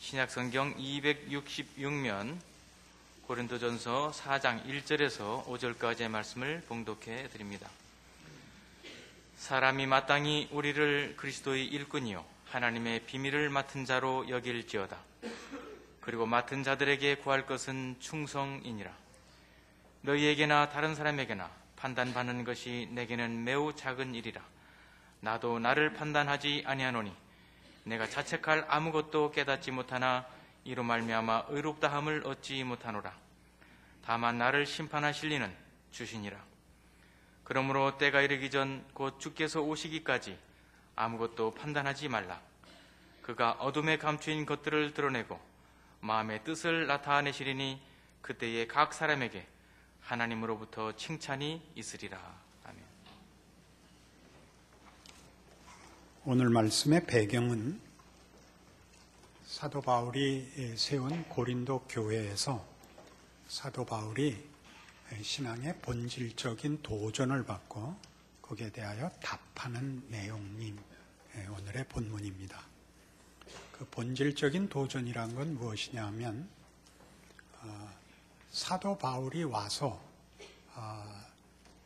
신약성경 266면 고린도전서 4장 1절에서 5절까지의 말씀을 봉독해 드립니다. 사람이 마땅히 우리를 그리스도의 일꾼이요 하나님의 비밀을 맡은 자로 여길지어다. 그리고 맡은 자들에게 구할 것은 충성이니라. 너희에게나 다른 사람에게나 판단받는 것이 내게는 매우 작은 일이라. 나도 나를 판단하지 아니하노니 내가 자책할 아무것도 깨닫지 못하나 이로 말미암아 의롭다함을 얻지 못하노라. 다만 나를 심판하실 이는 주시니라. 그러므로 때가 이르기 전 곧 주께서 오시기까지 아무것도 판단하지 말라. 그가 어둠에 감추인 것들을 드러내고 마음의 뜻을 나타내시리니 그때에 각 사람에게 하나님으로부터 칭찬이 있으리라. 아멘. 오늘 말씀의 배경은 사도 바울이 세운 고린도 교회에서 사도 바울이 신앙의 본질적인 도전을 받고 거기에 대하여 답하는 내용인 오늘의 본문입니다. 그 본질적인 도전이란 건 무엇이냐 하면 사도 바울이 와서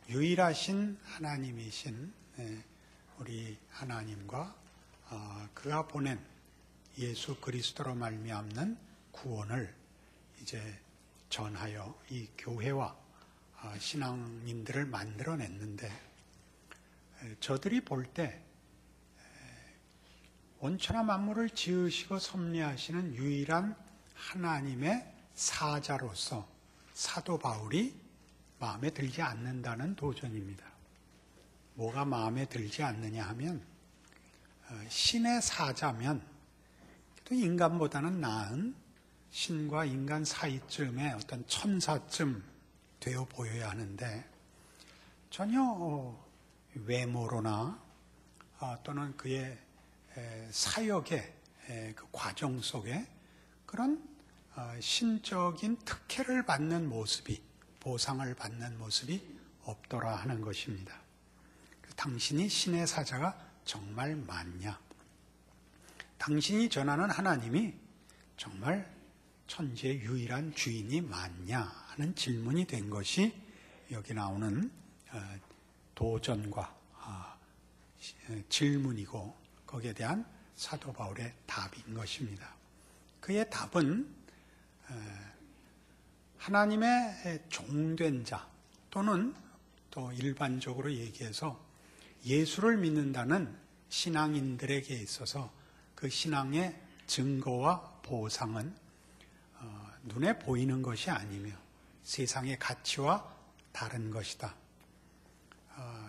유일하신 하나님이신 우리 하나님과 그가 보낸 예수 그리스도로 말미암는 구원을 이제 전하여 이 교회와 신앙인들을 만들어냈는데, 저들이 볼 때 온천하 만물을 지으시고 섭리하시는 유일한 하나님의 사자로서 사도 바울이 마음에 들지 않는다는 도전입니다. 뭐가 마음에 들지 않느냐 하면 신의 사자면 또 인간보다는 나은 신과 인간 사이쯤의 어떤 천사쯤 되어 보여야 하는데, 전혀 외모로나 또는 그의 사역의 그 과정 속에 그런 신적인 특혜를 받는 모습이, 보상을 받는 모습이 없더라 하는 것입니다. 당신이 신의 사자가 정말 맞냐? 당신이 전하는 하나님이 정말 천지의 유일한 주인이 맞냐 하는 질문이 된 것이 여기 나오는 도전과 질문이고, 거기에 대한 사도 바울의 답인 것입니다. 그의 답은 하나님의 종된 자 또는 또 일반적으로 얘기해서 예수를 믿는다는 신앙인들에게 있어서 그 신앙의 증거와 보상은 눈에 보이는 것이 아니며 세상의 가치와 다른 것이다.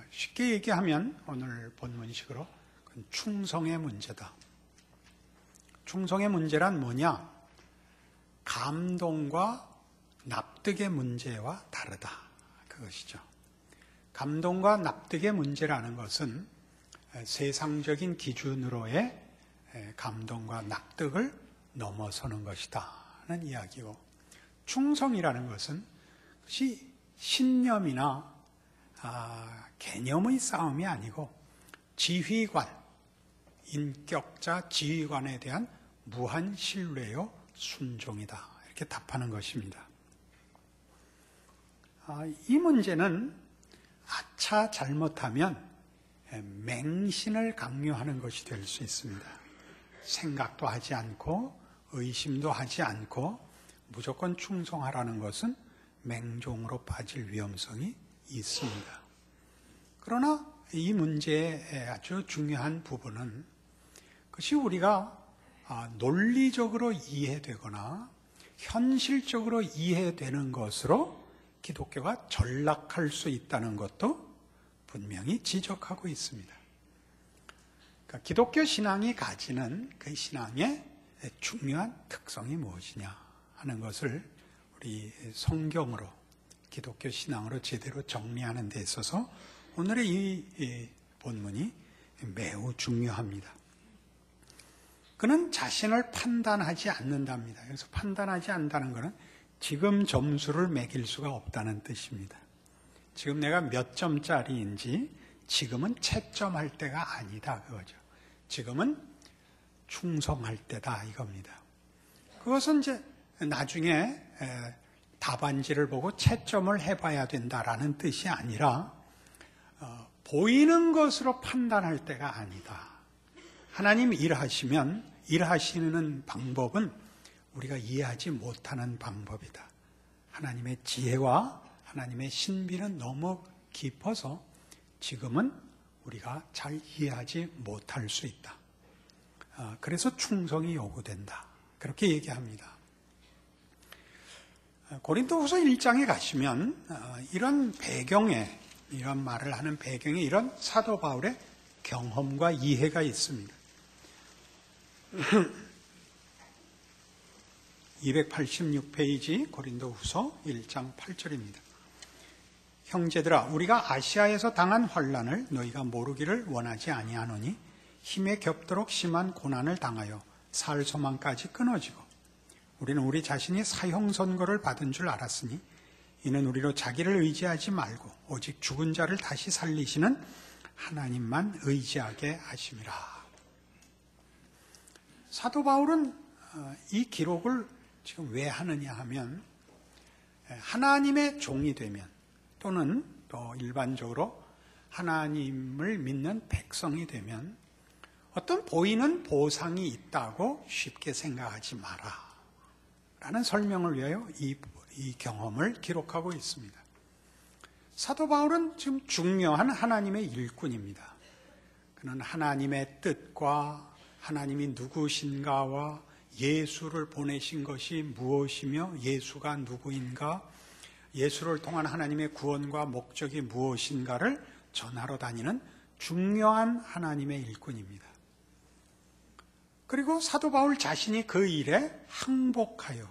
쉽게 얘기하면 오늘 본문식으로 그건 충성의 문제다. 충성의 문제란 뭐냐? 감동과 납득의 문제와 다르다. 그것이죠. 감동과 납득의 문제라는 것은 세상적인 기준으로의 감동과 납득을 넘어서는 것이다 하는 이야기고, 충성이라는 것은 그것이 신념이나 개념의 싸움이 아니고 지휘관, 인격자 지휘관에 대한 무한 신뢰요 순종이다, 이렇게 답하는 것입니다. 이 문제는 아차 잘못하면 맹신을 강요하는 것이 될 수 있습니다. 생각도 하지 않고 의심도 하지 않고 무조건 충성하라는 것은 맹종으로 빠질 위험성이 있습니다. 그러나 이 문제의 아주 중요한 부분은 그것이 우리가 논리적으로 이해되거나 현실적으로 이해되는 것으로 기독교가 전락할 수 있다는 것도 분명히 지적하고 있습니다. 그러니까 기독교 신앙이 가지는 그 신앙의 중요한 특성이 무엇이냐 하는 것을 우리 성경으로, 기독교 신앙으로 제대로 정리하는 데 있어서 오늘의 이 본문이 매우 중요합니다. 그는 자신을 판단하지 않는답니다. 그래서 판단하지 않는다는 것은 지금 점수를 매길 수가 없다는 뜻입니다. 지금 내가 몇 점짜리인지 지금은 채점할 때가 아니다, 그거죠. 지금은 충성할 때다, 이겁니다. 그것은 이제 나중에 답안지를 보고 채점을 해봐야 된다라는 뜻이 아니라 보이는 것으로 판단할 때가 아니다. 하나님 일하시면 일하시는 방법은 우리가 이해하지 못하는 방법이다. 하나님의 지혜와 하나님의 신비는 너무 깊어서 지금은 우리가 잘 이해하지 못할 수 있다. 그래서 충성이 요구된다. 그렇게 얘기합니다. 고린도후서 1장에 가시면 이런 배경에, 이런 말을 하는 배경에 이런 사도 바울의 경험과 이해가 있습니다. 286페이지 고린도후서 1장 8절입니다. 형제들아, 우리가 아시아에서 당한 환난을 너희가 모르기를 원하지 아니하노니 힘에 겹도록 심한 고난을 당하여 살 소망까지 끊어지고 우리는 우리 자신이 사형 선고를 받은 줄 알았으니 이는 우리로 자기를 의지하지 말고 오직 죽은 자를 다시 살리시는 하나님만 의지하게 하심이라. 사도 바울은 이 기록을 지금 왜 하느냐 하면 하나님의 종이 되면 또는 또 일반적으로 하나님을 믿는 백성이 되면 어떤 보이는 보상이 있다고 쉽게 생각하지 마라 라는 설명을 위하여 이 경험을 기록하고 있습니다. 사도 바울은 지금 중요한 하나님의 일꾼입니다. 그는 하나님의 뜻과 하나님이 누구신가와 예수를 보내신 것이 무엇이며 예수가 누구인가, 예수를 통한 하나님의 구원과 목적이 무엇인가를 전하러 다니는 중요한 하나님의 일꾼입니다. 그리고 사도 바울 자신이 그 일에 항복하여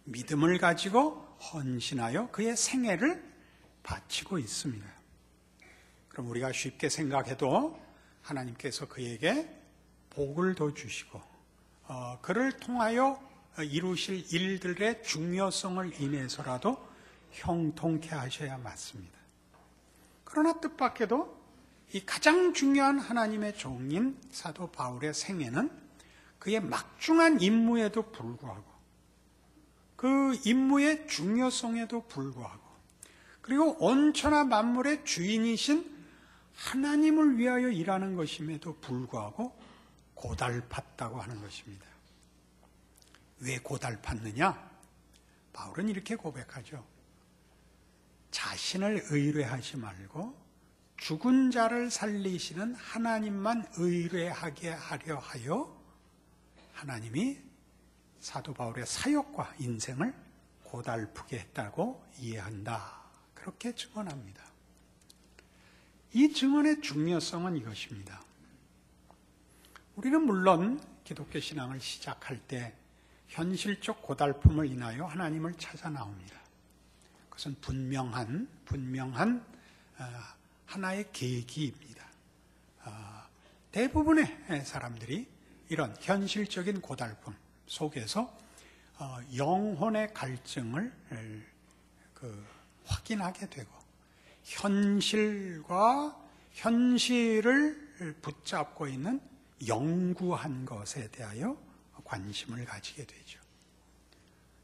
믿음을 가지고 헌신하여 그의 생애를 바치고 있습니다. 그럼 우리가 쉽게 생각해도 하나님께서 그에게 복을 더 주시고 그를 통하여 이루실 일들의 중요성을 인해서라도 형통케 하셔야 맞습니다. 그러나 뜻밖에도 이 가장 중요한 하나님의 종인 사도 바울의 생애는 그의 막중한 임무에도 불구하고 그 임무의 중요성에도 불구하고 그리고 온천하 만물의 주인이신 하나님을 위하여 일하는 것임에도 불구하고 고달팠다고 하는 것입니다. 왜 고달팠느냐? 바울은 이렇게 고백하죠. 자신을 의뢰하지 말고 죽은 자를 살리시는 하나님만 의뢰하게 하려 하여 하나님이 사도 바울의 사역과 인생을 고달프게 했다고 이해한다. 그렇게 증언합니다. 이 증언의 중요성은 이것입니다. 우리는 물론 기독교 신앙을 시작할 때 현실적 고달픔을 인하여 하나님을 찾아 나옵니다. 그것은 분명한 하나의 계기입니다. 대부분의 사람들이 이런 현실적인 고달픔 속에서 영혼의 갈증을 확인하게 되고 현실을 붙잡고 있는 영구한 것에 대하여 관심을 가지게 되죠.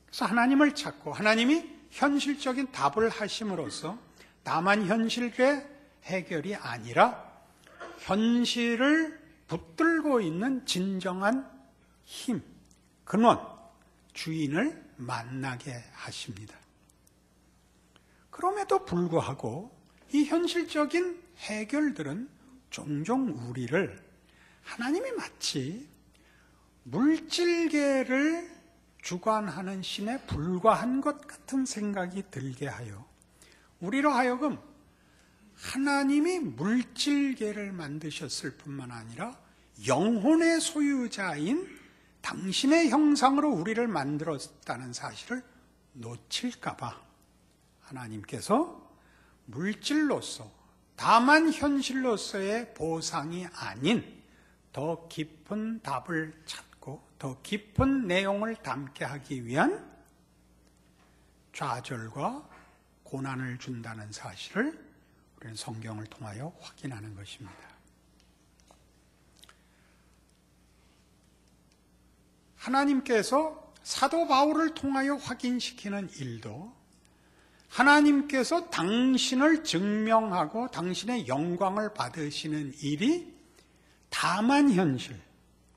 그래서 하나님을 찾고 하나님이 현실적인 답을 하심으로써 다만 현실의 해결이 아니라 현실을 붙들고 있는 진정한 힘, 근원, 주인을 만나게 하십니다. 그럼에도 불구하고 이 현실적인 해결들은 종종 우리를 하나님이 마치 물질계를 주관하는 신에 불과한 것 같은 생각이 들게 하여 우리로 하여금 하나님이 물질계를 만드셨을 뿐만 아니라 영혼의 소유자인 당신의 형상으로 우리를 만들었다는 사실을 놓칠까 봐 하나님께서 물질로서 다만 현실로서의 보상이 아닌 더 깊은 답을 찾고 더 깊은 내용을 담게 하기 위한 좌절과 고난을 준다는 사실을 우리는 성경을 통하여 확인하는 것입니다. 하나님께서 사도 바울을 통하여 확인시키는 일도 하나님께서 당신을 증명하고 당신의 영광을 받으시는 일이 다만 현실,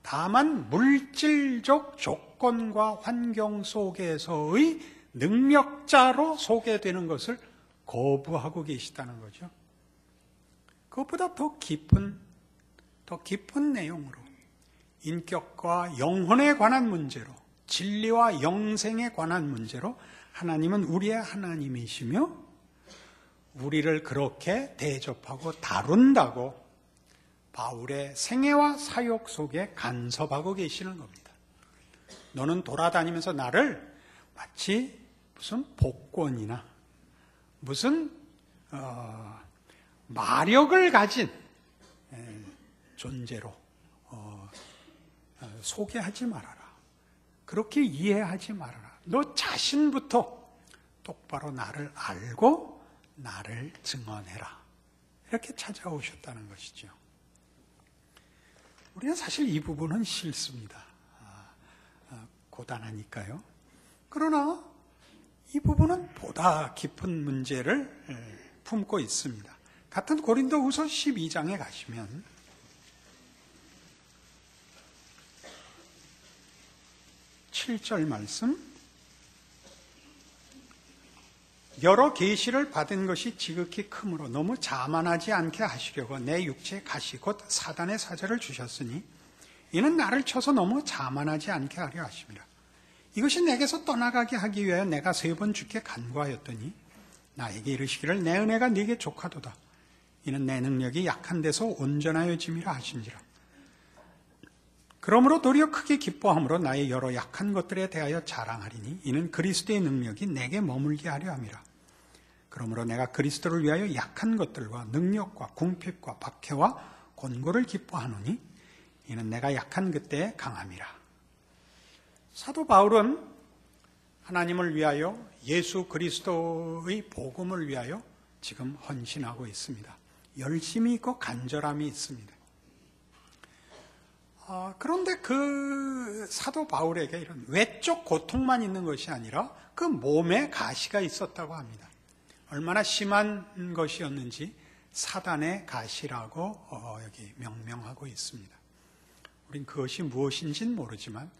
다만 물질적 조건과 환경 속에서의 능력자로 소개되는 것을 거부하고 계시다는 거죠. 그것보다 더 깊은 내용으로 인격과 영혼에 관한 문제로, 진리와 영생에 관한 문제로 하나님은 우리의 하나님이시며 우리를 그렇게 대접하고 다룬다고 바울의 생애와 사역 속에 간섭하고 계시는 겁니다. 너는 돌아다니면서 나를 마치 무슨 복권이나 무슨 마력을 가진 존재로 소개하지 말아라. 그렇게 이해하지 말아라. 너 자신부터 똑바로 나를 알고 나를 증언해라. 이렇게 찾아오셨다는 것이죠. 우리는 사실 이 부분은 싫습니다. 고단하니까요. 그러나 이 부분은 보다 깊은 문제를 품고 있습니다. 같은 고린도후서 12장에 가시면 (7절) 말씀, 여러 계시를 받은 것이 지극히 크므로 너무 자만하지 않게 하시려고 내 육체의 가시 곧 사단의 사자를 주셨으니 이는 나를 쳐서 너무 자만하지 않게 하려 하심이라. 이것이 내게서 떠나가게 하기 위하여 내가 3번 주께 간구하였더니 나에게 이르시기를 내 은혜가 네게 족하도다. 이는 내 능력이 약한 데서 온전하여짐이라 하신지라. 그러므로 도리어 크게 기뻐함으로 나의 여러 약한 것들에 대하여 자랑하리니 이는 그리스도의 능력이 내게 머물게 하려 함이라. 그러므로 내가 그리스도를 위하여 약한 것들과 능력과 궁핍과 박해와 곤고를 기뻐하노니 이는 내가 약한 그때에 강함이라. 사도 바울은 하나님을 위하여 예수 그리스도의 복음을 위하여 지금 헌신하고 있습니다. 열심히 있고 간절함이 있습니다. 그런데 그 사도 바울에게 이런 외적 고통만 있는 것이 아니라 그 몸에 가시가 있었다고 합니다. 얼마나 심한 것이었는지 사단의 가시라고 여기 명명하고 있습니다. 우린 그것이 무엇인지는 모르지만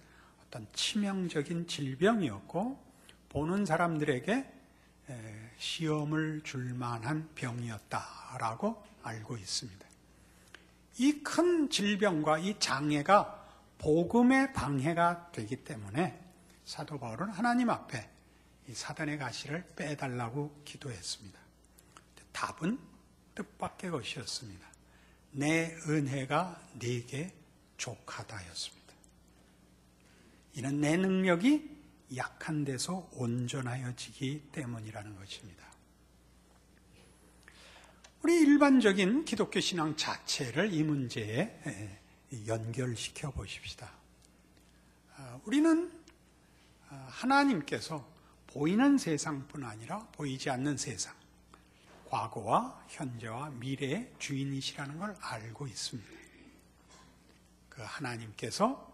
어떤 치명적인 질병이었고 보는 사람들에게 시험을 줄 만한 병이었다라고 알고 있습니다. 이 큰 질병과 이 장애가 복음의 방해가 되기 때문에 사도 바울은 하나님 앞에 이 사단의 가시를 빼달라고 기도했습니다. 답은 뜻밖의 것이었습니다. 내 은혜가 네게 족하다였습니다. 이는 내 능력이 약한 데서 온전하여지기 때문이라는 것입니다. 우리 일반적인 기독교 신앙 자체를 이 문제에 연결시켜 보십시다. 우리는 하나님께서 보이는 세상뿐 아니라 보이지 않는 세상, 과거와 현재와 미래의 주인이시라는 걸 알고 있습니다. 그 하나님께서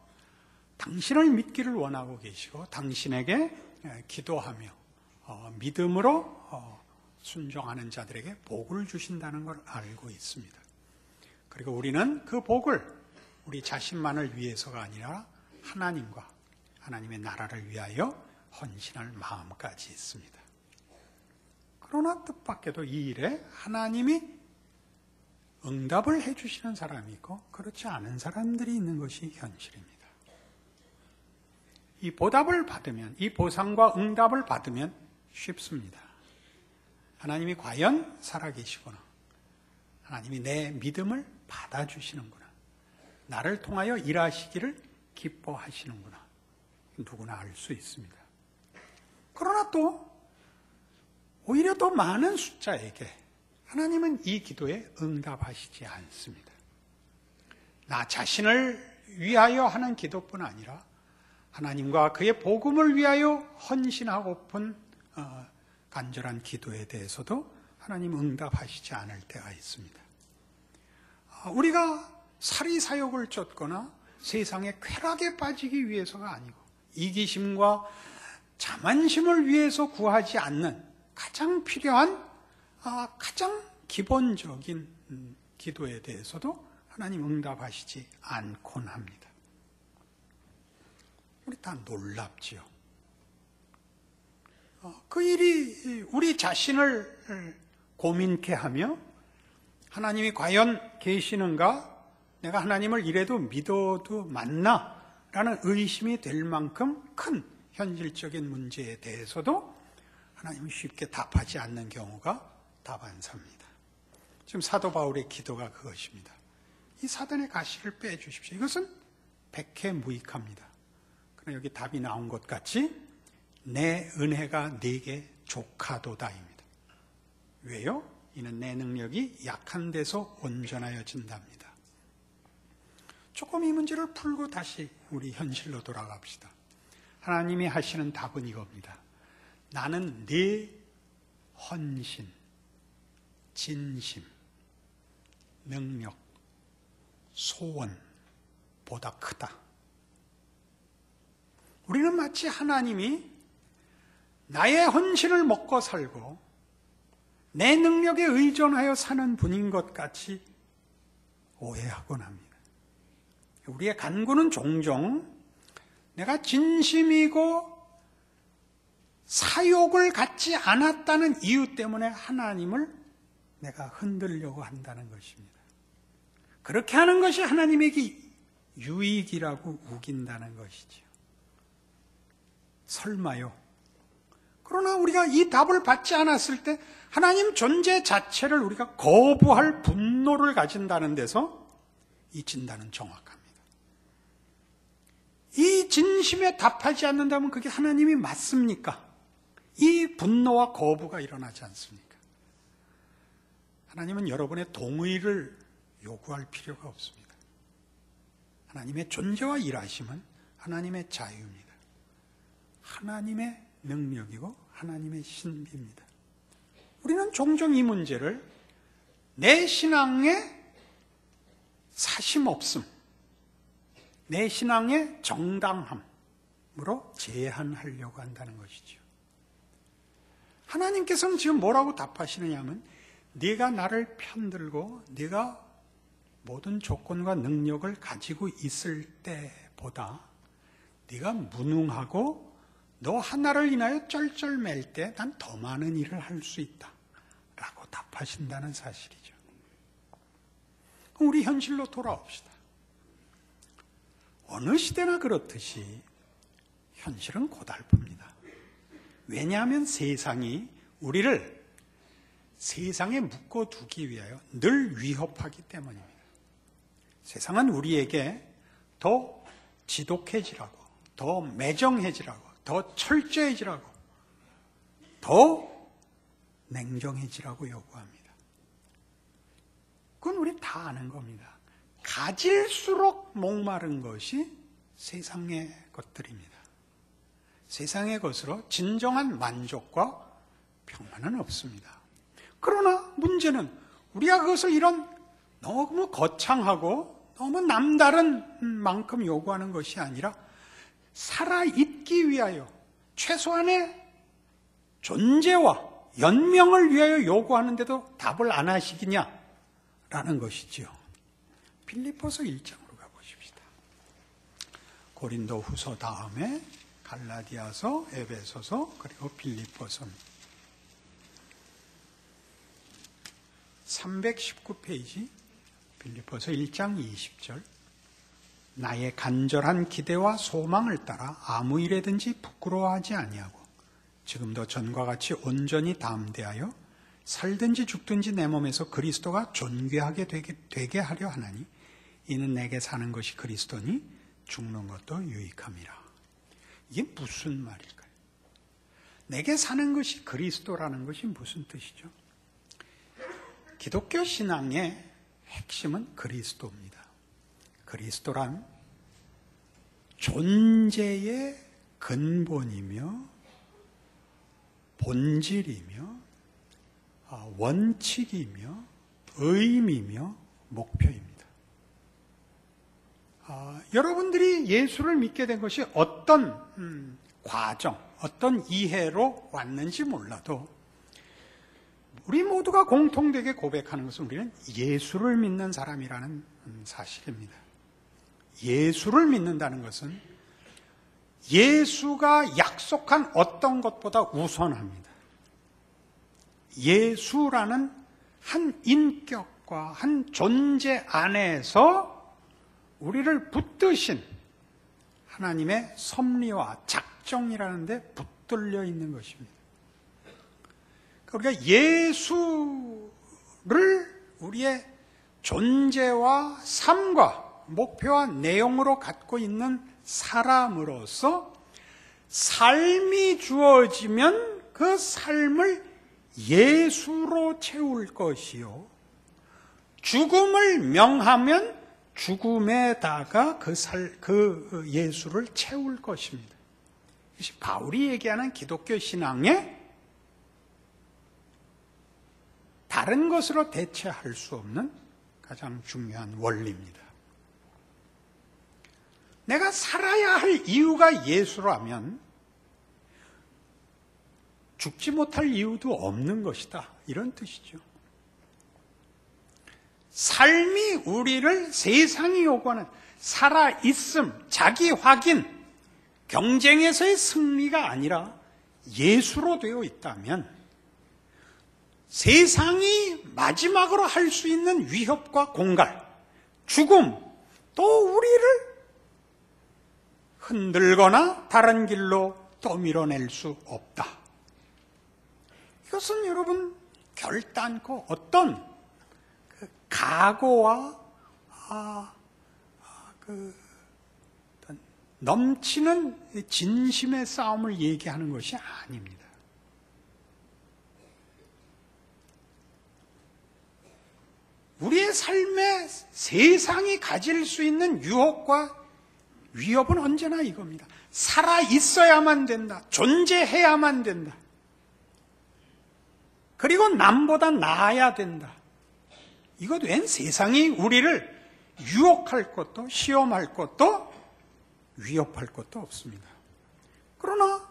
당신을 믿기를 원하고 계시고 당신에게 기도하며 믿음으로 순종하는 자들에게 복을 주신다는 걸 알고 있습니다. 그리고 우리는 그 복을 우리 자신만을 위해서가 아니라 하나님과 하나님의 나라를 위하여 헌신할 마음까지 있습니다. 그러나 뜻밖에도 이 일에 하나님이 응답을 해주시는 사람이 있고 그렇지 않은 사람들이 있는 것이 현실입니다. 이 보답을 받으면, 이 보상과 응답을 받으면 쉽습니다. 하나님이 과연 살아계시구나. 하나님이 내 믿음을 받아주시는구나. 나를 통하여 일하시기를 기뻐하시는구나. 누구나 알 수 있습니다. 그러나 또 오히려 더 많은 숫자에게 하나님은 이 기도에 응답하시지 않습니다. 나 자신을 위하여 하는 기도뿐 아니라 하나님과 그의 복음을 위하여 헌신하고픈 간절한 기도에 대해서도 하나님 응답하시지 않을 때가 있습니다. 우리가 사리사욕을 쫓거나 세상의 쾌락에 빠지기 위해서가 아니고 이기심과 자만심을 위해서 구하지 않는 가장 필요한 가장 기본적인 기도에 대해서도 하나님 응답하시지 않곤 합니다. 우리 다 놀랍지요. 그 일이 우리 자신을 고민케 하며 하나님이 과연 계시는가? 내가 하나님을 이래도 믿어도 맞나? 라는 의심이 될 만큼 큰 현실적인 문제에 대해서도 하나님은 쉽게 답하지 않는 경우가 다반사입니다. 지금 사도 바울의 기도가 그것입니다. 이 사단의 가시를 빼주십시오. 이것은 백해무익합니다. 그러나 여기 답이 나온 것 같이 내 은혜가 네게 족하도다입니다. 왜요? 이는 내 능력이 약한 데서 온전하여진답니다. 조금 이 문제를 풀고 다시 우리 현실로 돌아갑시다. 하나님이 하시는 답은 이겁니다. 나는 네 헌신, 진심, 능력, 소원보다 크다. 우리는 마치 하나님이 나의 헌신을 먹고 살고 내 능력에 의존하여 사는 분인 것 같이 오해하곤 합니다. 우리의 간구는 종종 내가 진심이고 사욕을 갖지 않았다는 이유 때문에 하나님을 내가 흔들려고 한다는 것입니다. 그렇게 하는 것이 하나님에게 유익이라고 우긴다는 것이죠. 설마요. 그러나 우리가 이 답을 받지 않았을 때 하나님 존재 자체를 우리가 거부할 분노를 가진다는 데서 이 진단은 정확합니다. 이 진심에 답하지 않는다면 그게 하나님이 맞습니까? 이 분노와 거부가 일어나지 않습니까? 하나님은 여러분의 동의를 요구할 필요가 없습니다. 하나님의 존재와 일하심은 하나님의 자유입니다. 하나님의 능력이고 하나님의 신비입니다. 우리는 종종 이 문제를 내 신앙의 사심 없음, 내 신앙의 정당함으로 제한하려고 한다는 것이죠. 하나님께서는 지금 뭐라고 답하시느냐 하면 네가 나를 편들고 네가 모든 조건과 능력을 가지고 있을 때보다 네가 무능하고 너 하나를 인하여 쩔쩔맬 때 난 더 많은 일을 할 수 있다 라고 답하신다는 사실이죠. 그럼 우리 현실로 돌아옵시다. 어느 시대나 그렇듯이 현실은 고달픕니다. 왜냐하면 세상이 우리를 세상에 묶어두기 위하여 늘 위협하기 때문입니다. 세상은 우리에게 더 지독해지라고, 더 매정해지라고, 더 철저해지라고, 더 냉정해지라고 요구합니다. 그건 우리 다 아는 겁니다. 가질수록 목마른 것이 세상의 것들입니다. 세상의 것으로 진정한 만족과 평안은 없습니다. 그러나 문제는 우리가 그것을 이런 너무 거창하고 너무 남다른 만큼 요구하는 것이 아니라 살아있기 위하여 최소한의 존재와 연명을 위하여 요구하는데도 답을 안 하시겠냐라는 것이지요. 빌립보서 1장으로 가보십시다. 고린도 후서 다음에 갈라디아서, 에베소서, 그리고 빌립보서입니다. 319페이지 빌립보서 1장 20절. 나의 간절한 기대와 소망을 따라 아무 일에든지 부끄러워하지 아니하고 지금도 전과 같이 온전히 담대하여 살든지 죽든지 내 몸에서 그리스도가 존귀하게 되게 하려 하나니 이는 내게 사는 것이 그리스도니 죽는 것도 유익함이라. 이게 무슨 말일까요? 내게 사는 것이 그리스도라는 것이 무슨 뜻이죠? 기독교 신앙의 핵심은 그리스도입니다. 그리스도란 존재의 근본이며 본질이며 원칙이며 의미며 목표입니다. 여러분들이 예수를 믿게 된 것이 어떤 과정, 어떤 이해로 왔는지 몰라도 우리 모두가 공통되게 고백하는 것은 우리는 예수를 믿는 사람이라는 사실입니다. 예수를 믿는다는 것은 예수가 약속한 어떤 것보다 우선합니다. 예수라는 한 인격과 한 존재 안에서 우리를 붙드신 하나님의 섭리와 작정이라는 데 붙들려 있는 것입니다. 우리가 예수를 우리의 존재와 삶과 목표와 내용으로 갖고 있는 사람으로서 삶이 주어지면 그 삶을 예수로 채울 것이요, 죽음을 명하면 죽음에다가 그 예수를 채울 것입니다. 이것이 바울이 얘기하는 기독교 신앙의 다른 것으로 대체할 수 없는 가장 중요한 원리입니다. 내가 살아야 할 이유가 예수라면 죽지 못할 이유도 없는 것이다, 이런 뜻이죠. 삶이 우리를 세상이 요구하는 살아있음, 자기 확인, 경쟁에서의 승리가 아니라 예수로 되어 있다면 세상이 마지막으로 할 수 있는 위협과 공갈, 죽음, 또 우리를 흔들거나 다른 길로 떠밀어낼 수 없다. 이것은 여러분 결단코 어떤 각오와 넘치는 진심의 싸움을 얘기하는 것이 아닙니다. 우리의 삶에 세상이 가질 수 있는 유혹과 위협은 언제나 이겁니다. 살아 있어야만 된다. 존재해야만 된다. 그리고 남보다 나아야 된다. 이것 외엔 세상이 우리를 유혹할 것도 시험할 것도 위협할 것도 없습니다. 그러나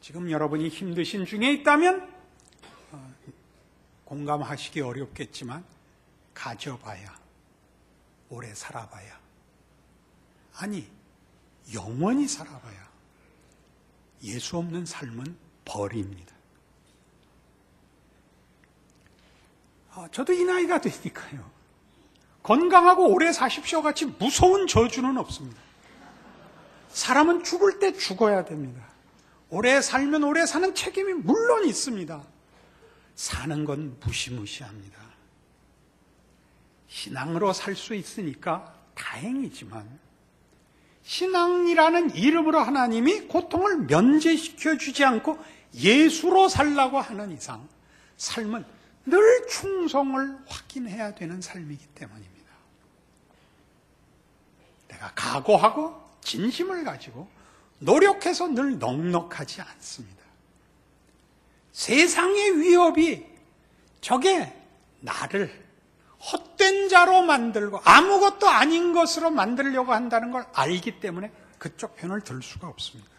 지금 여러분이 힘드신 중에 있다면 공감하시기 어렵겠지만 가져봐야, 오래 살아봐야, 아니 영원히 살아봐야 예수 없는 삶은 벌입니다. 저도 이 나이가 되니까요, 건강하고 오래 사십시오 같이 무서운 저주는 없습니다. 사람은 죽을 때 죽어야 됩니다. 오래 살면 오래 사는 책임이 물론 있습니다. 사는 건 무시무시합니다. 신앙으로 살 수 있으니까 다행이지만 신앙이라는 이름으로 하나님이 고통을 면제시켜 주지 않고 예수로 살라고 하는 이상 삶은 늘 충성을 확인해야 되는 삶이기 때문입니다. 내가 각오하고 진심을 가지고 노력해서 늘 넉넉하지 않습니다. 세상의 위협이 저게 나를 헛된 자로 만들고 아무것도 아닌 것으로 만들려고 한다는 걸 알기 때문에 그쪽 편을 들 수가 없습니다.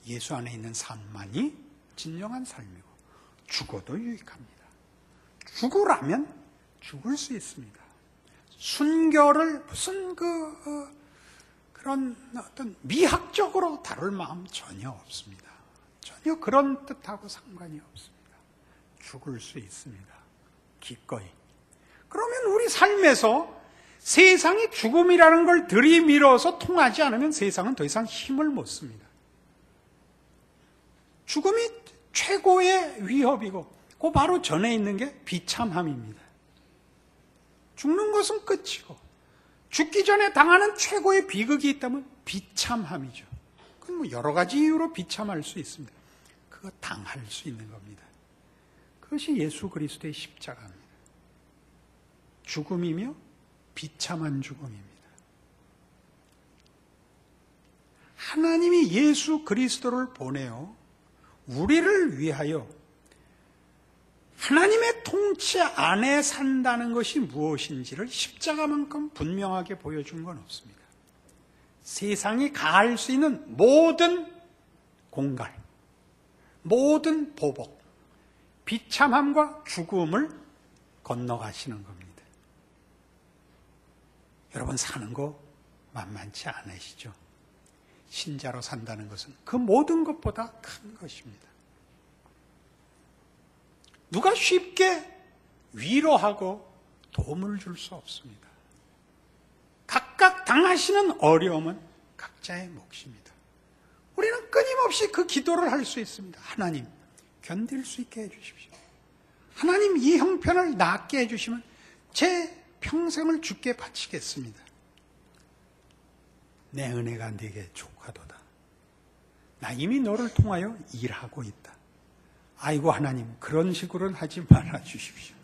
예수 안에 있는 삶만이 진정한 삶이고 죽어도 유익합니다. 죽으라면 죽을 수 있습니다. 순교를 무슨 그런 어떤 미학적으로 다룰 마음 전혀 없습니다. 전혀 그런 뜻하고 상관이 없습니다. 죽을 수 있습니다. 기꺼이. 그러면 우리 삶에서 세상이 죽음이라는 걸 들이밀어서 통하지 않으면 세상은 더 이상 힘을 못 씁니다. 죽음이 최고의 위협이고 그 바로 전에 있는 게 비참함입니다. 죽는 것은 끝이고 죽기 전에 당하는 최고의 비극이 있다면 비참함이죠. 그건 뭐 여러 가지 이유로 비참할 수 있습니다. 그거 당할 수 있는 겁니다. 그것이 예수 그리스도의 십자가입니다. 죽음이며 비참한 죽음입니다. 하나님이 예수 그리스도를 보내어 우리를 위하여 하나님의 통치 통치 안에 산다는 것이 무엇인지를 십자가만큼 분명하게 보여준 건 없습니다. 세상이 가할 수 있는 모든 공갈, 모든 보복, 비참함과 죽음을 건너가시는 겁니다. 여러분, 사는 거 만만치 않으시죠? 신자로 산다는 것은 그 모든 것보다 큰 것입니다. 누가 쉽게 위로하고 도움을 줄 수 없습니다. 각각 당하시는 어려움은 각자의 몫입니다. 우리는 끊임없이 그 기도를 할 수 있습니다. 하나님, 견딜 수 있게 해주십시오. 하나님, 이 형편을 낫게 해주시면 제 평생을 주께 바치겠습니다. 내 은혜가 네게 족하도다. 나 이미 너를 통하여 일하고 있다. 아이고 하나님, 그런 식으로는 하지 말아 주십시오.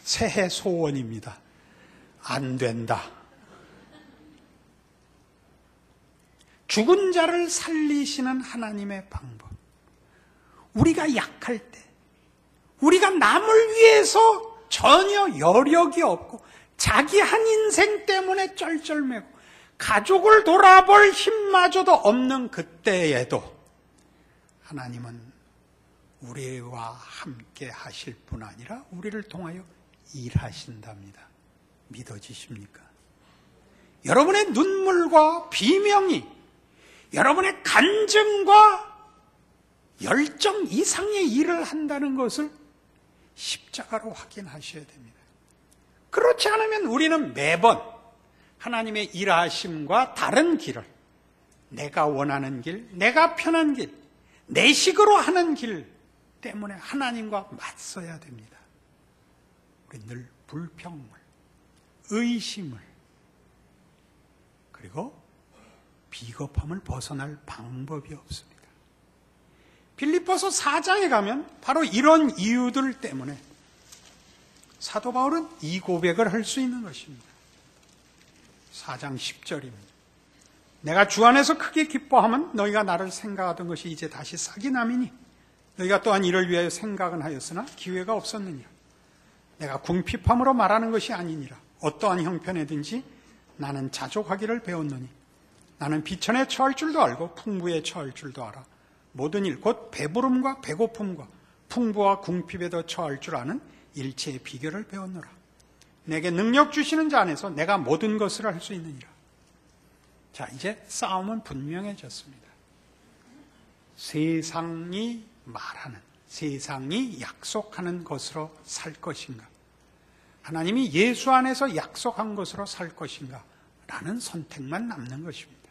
새해 소원입니다. 안 된다. 죽은 자를 살리시는 하나님의 방법. 우리가 약할 때, 우리가 남을 위해서 전혀 여력이 없고 자기 한 인생 때문에 쩔쩔매고 가족을 돌아볼 힘마저도 없는 그때에도 하나님은 우리와 함께 하실 뿐 아니라 우리를 통하여 일하신답니다. 믿어지십니까? 여러분의 눈물과 비명이 여러분의 간증과 열정 이상의 일을 한다는 것을 십자가로 확인하셔야 됩니다. 그렇지 않으면 우리는 매번 하나님의 일하심과 다른 길을, 내가 원하는 길, 내가 편한 길, 내 식으로 하는 길 때문에 하나님과 맞서야 됩니다. 우리 늘 불평을, 의심을, 그리고 비겁함을 벗어날 방법이 없습니다. 빌립보서 4장에 가면 바로 이런 이유들 때문에 사도 바울은 이 고백을 할 수 있는 것입니다. 4장 10절입니다. 내가 주 안에서 크게 기뻐하면 너희가 나를 생각하던 것이 이제 다시 싹이 남이니 너희가 또한 이를 위하여 생각은 하였으나 기회가 없었느니라. 내가 궁핍함으로 말하는 것이 아니니라. 어떠한 형편에든지 나는 자족하기를 배웠노니 나는 비천에 처할 줄도 알고 풍부에 처할 줄도 알아. 모든 일 곧 배부름과 배고픔과 풍부와 궁핍에도 처할 줄 아는 일체의 비결을 배웠노라. 내게 능력 주시는 자 안에서 내가 모든 것을 할 수 있느니라. 자, 이제 싸움은 분명해졌습니다. 세상이 말하는, 세상이 약속하는 것으로 살 것인가, 하나님이 예수 안에서 약속한 것으로 살 것인가 라는 선택만 남는 것입니다.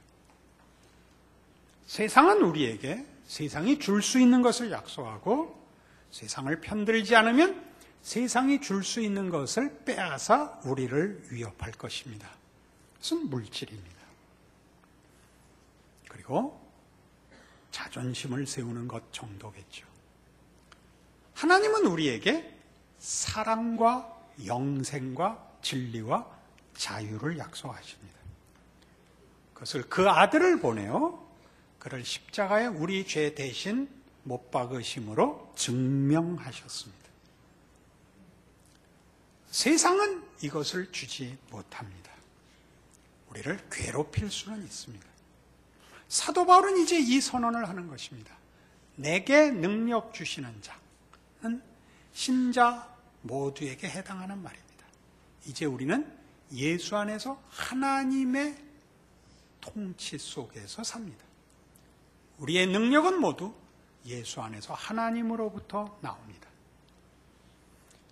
세상은 우리에게 세상이 줄 수 있는 것을 약속하고 세상을 편들지 않으면 세상이 줄 수 있는 것을 빼앗아 우리를 위협할 것입니다. 그것은 물질입니다. 그리고 자존심을 세우는 것 정도겠죠. 하나님은 우리에게 사랑과 영생과 진리와 자유를 약속하십니다. 그것을 그 아들을 보내어 그를 십자가에 우리 죄 대신 못 박으심으로 증명하셨습니다. 세상은 이것을 주지 못합니다. 우리를 괴롭힐 수는 있습니다. 사도 바울은 이제 이 선언을 하는 것입니다. 내게 능력 주시는 자는 신자 모두에게 해당하는 말입니다. 이제 우리는 예수 안에서 하나님의 통치 속에서 삽니다. 우리의 능력은 모두 예수 안에서 하나님으로부터 나옵니다.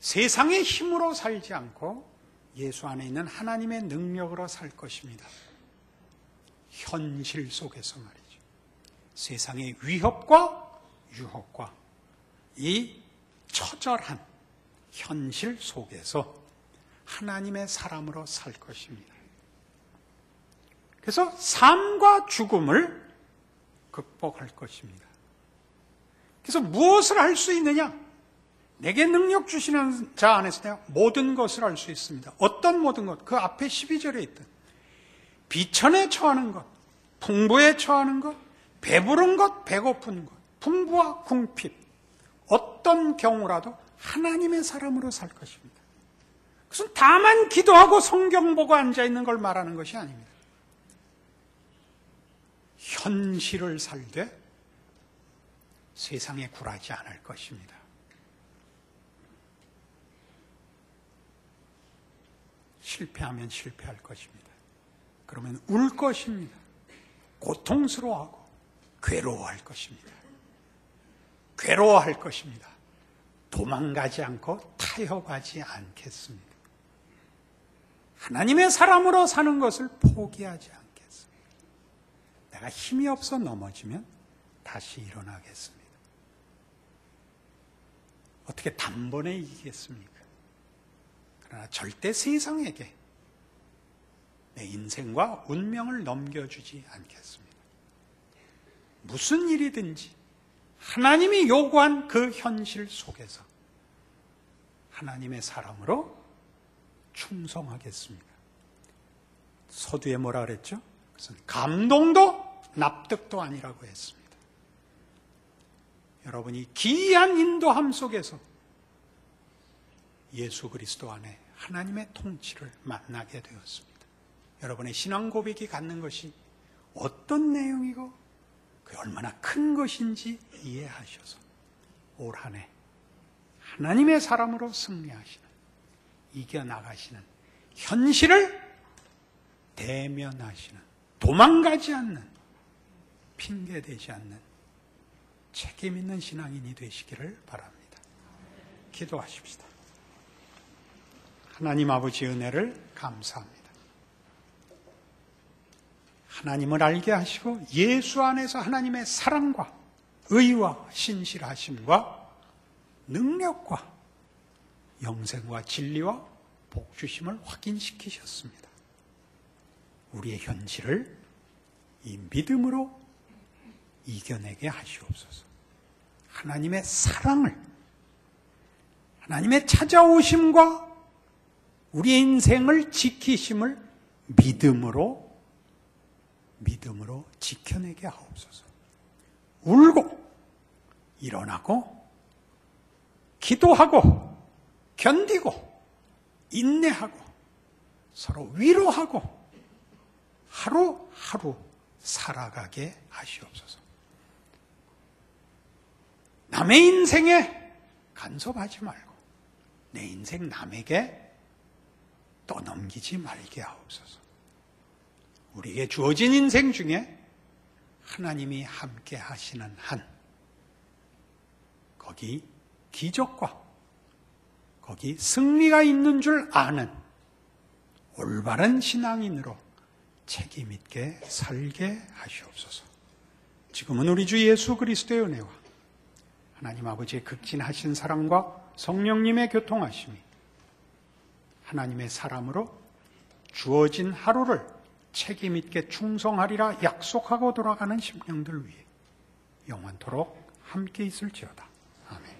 세상의 힘으로 살지 않고 예수 안에 있는 하나님의 능력으로 살 것입니다. 현실 속에서 말이죠. 세상의 위협과 유혹과 이 처절한 현실 속에서 하나님의 사람으로 살 것입니다. 그래서 삶과 죽음을 극복할 것입니다. 그래서 무엇을 할 수 있느냐? 내게 능력 주시는 자 안에서 내가 모든 것을 할 수 있습니다. 어떤 모든 것? 그 앞에 12절에 있던 비천에 처하는 것, 풍부에 처하는 것, 배부른 것, 배고픈 것, 풍부와 궁핍, 어떤 경우라도 하나님의 사람으로 살 것입니다. 그것은 다만 기도하고 성경 보고 앉아있는 걸 말하는 것이 아닙니다. 현실을 살되 세상에 굴하지 않을 것입니다. 실패하면 실패할 것입니다. 그러면 울 것입니다. 고통스러워하고 괴로워할 것입니다. 괴로워할 것입니다. 도망가지 않고 타협하지 않겠습니다. 하나님의 사람으로 사는 것을 포기하지 않겠습니다. 내가 힘이 없어 넘어지면 다시 일어나겠습니다. 어떻게 단번에 이기겠습니까? 그러나 절대 세상에게 내 인생과 운명을 넘겨주지 않겠습니다. 무슨 일이든지 하나님이 요구한 그 현실 속에서 하나님의 사람으로 충성하겠습니다. 서두에 뭐라 그랬죠? 그것은 감동도 납득도 아니라고 했습니다. 여러분이 기이한 인도함 속에서 예수 그리스도 안에 하나님의 통치를 만나게 되었습니다. 여러분의 신앙 고백이 갖는 것이 어떤 내용이고 그게 얼마나 큰 것인지 이해하셔서 올 한 해 하나님의 사람으로 승리하시는, 이겨나가시는, 현실을 대면하시는, 도망가지 않는, 핑계대지 않는 책임 있는 신앙인이 되시기를 바랍니다. 기도하십시다. 하나님 아버지 은혜를 감사합니다. 하나님을 알게 하시고 예수 안에서 하나님의 사랑과 의와 신실하심과 능력과 영생과 진리와 복주심을 확인시키셨습니다. 우리의 현실을 이 믿음으로 이겨내게 하시옵소서. 하나님의 사랑을, 하나님의 찾아오심과 우리의 인생을 지키심을 믿음으로 지켜내게 하옵소서. 울고 일어나고 기도하고 견디고 인내하고 서로 위로하고 하루하루 살아가게 하시옵소서. 남의 인생에 간섭하지 말고 내 인생 남에게 떠넘기지 말게 하옵소서. 우리에게 주어진 인생 중에 하나님이 함께 하시는 한, 거기 기적과 거기 승리가 있는 줄 아는 올바른 신앙인으로 책임 있게 살게 하시옵소서. 지금은 우리 주 예수 그리스도의 은혜와 하나님 아버지의 극진하신 사랑과 성령님의 교통하심이 하나님의 사람으로 주어진 하루를 책임 있게 충성하리라 약속하고 돌아가는 심령들 위해 영원토록 함께 있을지어다. 아멘.